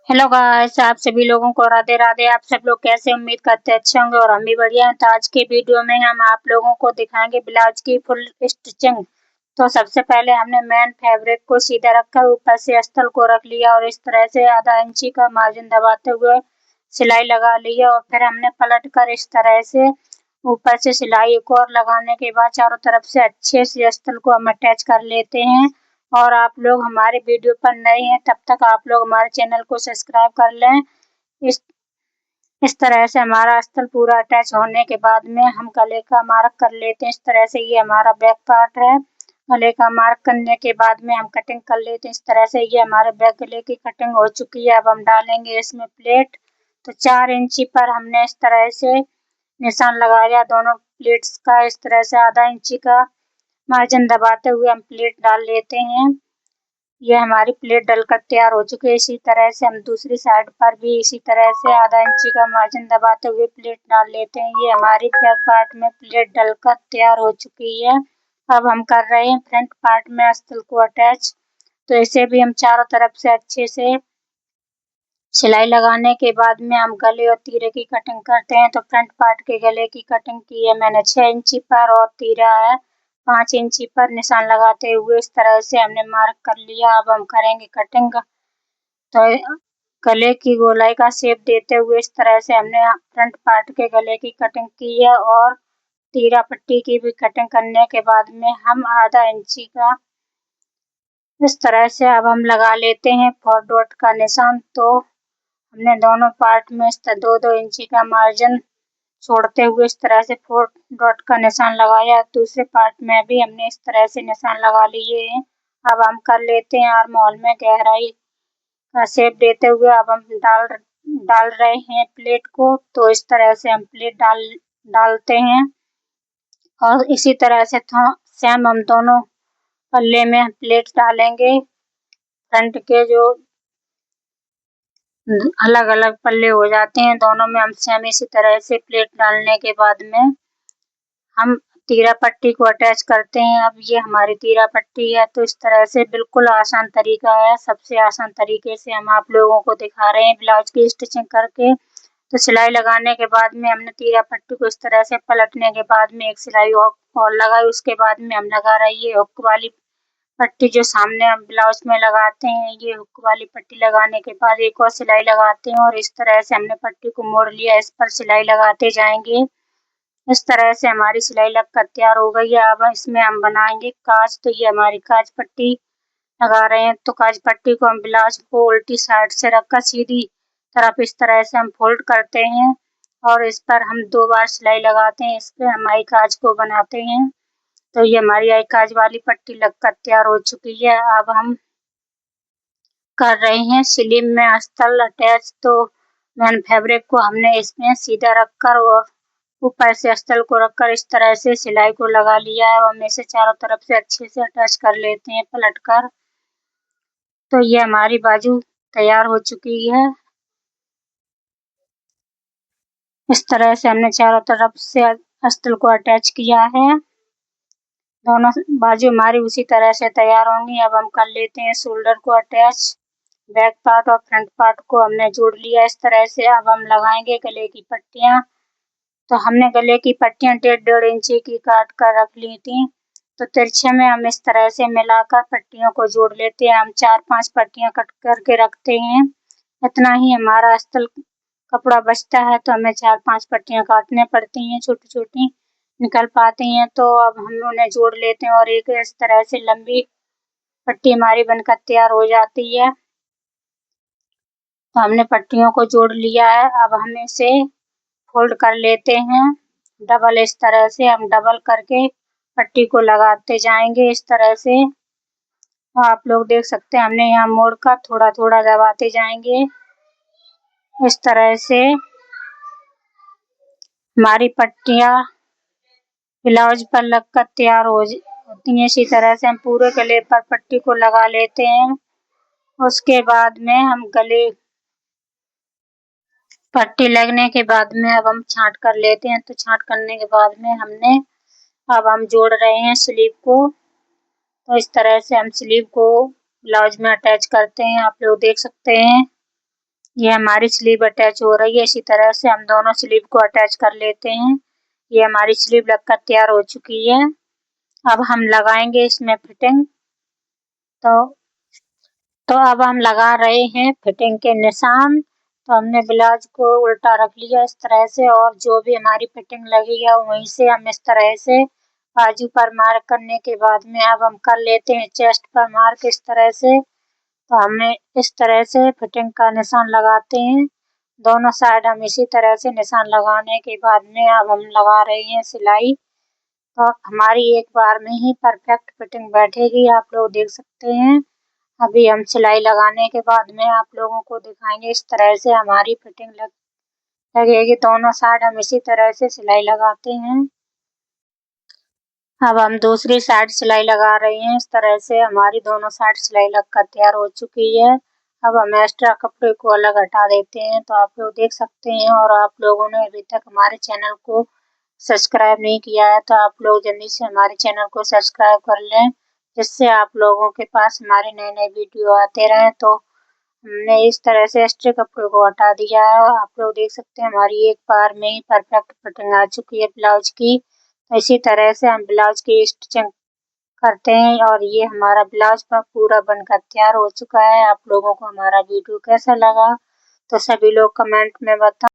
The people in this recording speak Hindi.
हेलो गाइस, आप सभी लोगों को राधे राधे। आप सब लोग कैसे, उम्मीद करते हैं अच्छे होंगे और हम भी बढ़िया हैं। तो आज की वीडियो में हम आप लोगों को दिखाएंगे ब्लाउज की फुल स्टिचिंग। तो सबसे पहले हमने मेन फैब्रिक को सीधा रखकर ऊपर से अस्तर को रख लिया और इस तरह से आधा इंची का मार्जिन दबाते हुए सिलाई लगा ली है। और फिर हमने पलट कर इस तरह से ऊपर से सिलाई एक और लगाने के बाद चारों तरफ से अच्छे से अस्तर को हम अटैच कर लेते हैं। और आप लोग हमारे वीडियो पर नए हैं तब तक आप लोग हमारे चैनल को सब्सक्राइब कर लें। इस इस तरह से हमारा अस्तर पूरा अटैच होने के बाद में हम गले का मार्क कर लेते हैं। इस तरह से ये हमारा बैक पार्ट है। गले का मार्क करने के बाद में हम कटिंग कर लेते हैं। इस तरह से ये हमारे बैक गले की कटिंग हो चुकी है। अब हम डालेंगे इसमें प्लेट। तो 4 इंची पर हमने इस तरह से निशान लगाया दोनों प्लेट्स का। इस तरह से आधा इंची का मार्जिन दबाते हुए हम प्लेट डाल लेते हैं। ये हमारी प्लेट डलकर तैयार हो चुकी है। इसी तरह से हम दूसरी साइड पर भी इसी तरह से आधा इंची का मार्जिन दबाते हुए प्लेट डाल लेते हैं। ये हमारी बैक पार्ट में प्लेट डलकर तैयार हो चुकी है। अब हम कर रहे हैं फ्रंट पार्ट में अस्तर को अटैच। तो इसे भी हम चारों तरफ से अच्छे से सिलाई लगाने के बाद में हम गले और तीरे की कटिंग करते हैं। तो फ्रंट पार्ट के गले की कटिंग की है मैंने 6 इंची पर और तीरा है 5 इंची पर। निशान लगाते हुए इस तरह से हमने मार्क कर लिया। अब हम करेंगे कटिंग। तो गले की गोलाई का शेप देते हुए इस तरह से हमने फ्रंट पार्ट के गले की कटिंग की है। और तीरा पट्टी की भी कटिंग करने के बाद में हम आधा इंची का इस तरह से अब हम लगा लेते हैं 4 डॉट का निशान। तो हमने दोनों पार्ट में इस तरह 2-2 इंची का मार्जिन छोड़ते हुए इस तरह से 4 डॉट का निशान लगाया। दूसरे पार्ट में भी हमने इस तरह से निशान लगा लिए हैं। अब हम कर लेते हैं आर्म होल में गहराई का शेप देते हुए अब हम डाल रहे हैं प्लेट को। तो इस तरह से हम प्लेट डालते हैं और इसी तरह से सेम हम दोनों पल्ले में प्लेट डालेंगे। फ्रंट के जो अलग अलग पल्ले हो जाते हैं दोनों में हम सेम इसी तरह से प्लेट डालने के बाद में हम तीरा पट्टी को अटैच करते हैं। अब ये हमारी तीरा पट्टी है। तो इस तरह से बिल्कुल आसान तरीका है। सबसे आसान तरीके से हम आप लोगों को दिखा रहे हैं ब्लाउज की स्टिचिंग करके। तो सिलाई लगाने के बाद में हमने तीरा पट्टी को इस तरह से पलटने के बाद में एक सिलाई और लगाई। उसके बाद में हम लगा रहे हैं ये हुक वाली पट्टी जो सामने हम ब्लाउज में लगाते हैं। ये हुक वाली पट्टी लगाने के बाद एक और सिलाई लगाते हैं और इस तरह से हमने पट्टी को मोड़ लिया। इस पर सिलाई लगाते जाएंगे। इस तरह से हमारी सिलाई लगकर तैयार हो गई है। अब इसमें हम बनाएंगे काज। तो ये हमारी काज पट्टी लगा रहे हैं। तो काज पट्टी को हम ब्लाउज को उल्टी साइड से रखकर सीधी तरफ इस तरह से हम फोल्ड करते हैं और इस पर हम 2 बार सिलाई लगाते हैं। इस पे हम आई काज को बनाते हैं। तो ये हमारी आई काज वाली पट्टी लगकर तैयार हो चुकी है। अब हम कर रहे हैं स्लीव में अस्तर अटैच। तो मेन फैब्रिक को हमने इसमें सीधा रखकर और ऊपर से अस्तर को रखकर इस तरह से सिलाई को लगा लिया है। हम इसे चारों तरफ से अच्छे से अटैच कर लेते हैं पलट कर। तो ये हमारी बाजू तैयार हो चुकी है। इस तरह से हमने चारों तरफ से अस्तर को अटैच किया है। दोनों बाजू हमारी उसी तरह से तैयार होंगी। अब हम कर लेते हैं शोल्डर को अटैच। बैक पार्ट और फ्रंट पार्ट को हमने जोड़ लिया इस तरह से। अब हम लगाएंगे गले की पट्टियां। तो हमने गले की पट्टियां 1.5 इंची की काट कर रख ली थी। तो तिरछे में हम इस तरह से मिलाकर पट्टियों को जोड़ लेते हैं। हम 4-5 पट्टियां कट करके रखते हैं। इतना ही हमारा अस्तर कपड़ा बचता है तो हमें 4-5 पट्टियां काटने पड़ती हैं। छोटी छोटी निकल पाती हैं। तो अब हम उन्हें जोड़ लेते हैं और एक इस तरह से लंबी पट्टी हमारी बनकर तैयार हो जाती है। तो हमने पट्टियों को जोड़ लिया है। अब हम इसे फोल्ड कर लेते हैं डबल। इस तरह से हम डबल करके पट्टी को लगाते जाएंगे इस तरह से। आप लोग देख सकते हैं हमने यहाँ मोड़ कर थोड़ा थोड़ा दबाते जाएंगे। इस तरह से हमारी पट्टियां ब्लाउज पर लगकर तैयार होती हैं। इसी तरह से हम पूरे गले पर पट्टी को लगा लेते हैं। उसके बाद में हम गले पट्टी लगने के बाद में अब हम छांट कर लेते हैं। तो छांट करने के बाद में अब हम जोड़ रहे हैं स्लीव को। तो इस तरह से हम स्लीव को ब्लाउज में अटैच करते हैं। आप लोग देख सकते हैं ये हमारी स्लीव अटैच हो रही है। इसी तरह से हम दोनों स्लीव को अटैच कर लेते हैं। ये हमारी स्लीव लगकर तैयार हो चुकी है। अब हम लगाएंगे इसमें फिटिंग। तो अब हम लगा रहे हैं फिटिंग के निशान। तो हमने ब्लाउज को उल्टा रख लिया इस तरह से, और जो भी हमारी फिटिंग लगी है वहीं से हम इस तरह से बाजू पर मार्क करने के बाद में अब हम कर लेते हैं चेस्ट पर मार्क इस तरह से। तो हमें इस तरह से फिटिंग का निशान लगाते हैं। दोनों साइड हम इसी तरह से निशान लगाने के बाद में अब हम लगा रहे हैं सिलाई। तो हमारी एक बार में ही परफेक्ट फिटिंग बैठेगी, आप लोग देख सकते हैं। अभी हम सिलाई लगाने के बाद में आप लोगों को दिखाएंगे। इस तरह से हमारी फिटिंग लगेगी। दोनों साइड हम इसी तरह से सिलाई लगाते हैं। अब हम दूसरी साइड सिलाई लगा रहे हैं। इस तरह से हमारी दोनों साइड सिलाई लगकर तैयार हो चुकी है। अब हम एक्स्ट्रा कपड़े को अलग हटा देते हैं। तो आप लोग देख सकते हैं, और आप लोगों ने अभी तक हमारे चैनल को सब्सक्राइब नहीं किया है तो आप लोग जल्दी से हमारे चैनल को सब्सक्राइब कर लें, जिससे आप लोगों के पास हमारे नए वीडियो आते रहें। तो हमने इस तरह से एक्स्ट्रा कपड़े को हटा दिया है, और आप लोग देख सकते हैं हमारी एक बार में ही परफेक्ट फिटिंग आ चुकी है ब्लाउज की। तो इसी तरह से हम ब्लाउज की स्टिचिंग करते हैं, और ये हमारा ब्लाउज पर पूरा बनकर तैयार हो चुका है। आप लोगों को हमारा वीडियो कैसा लगा तो सभी लोग कमेंट में बताएं।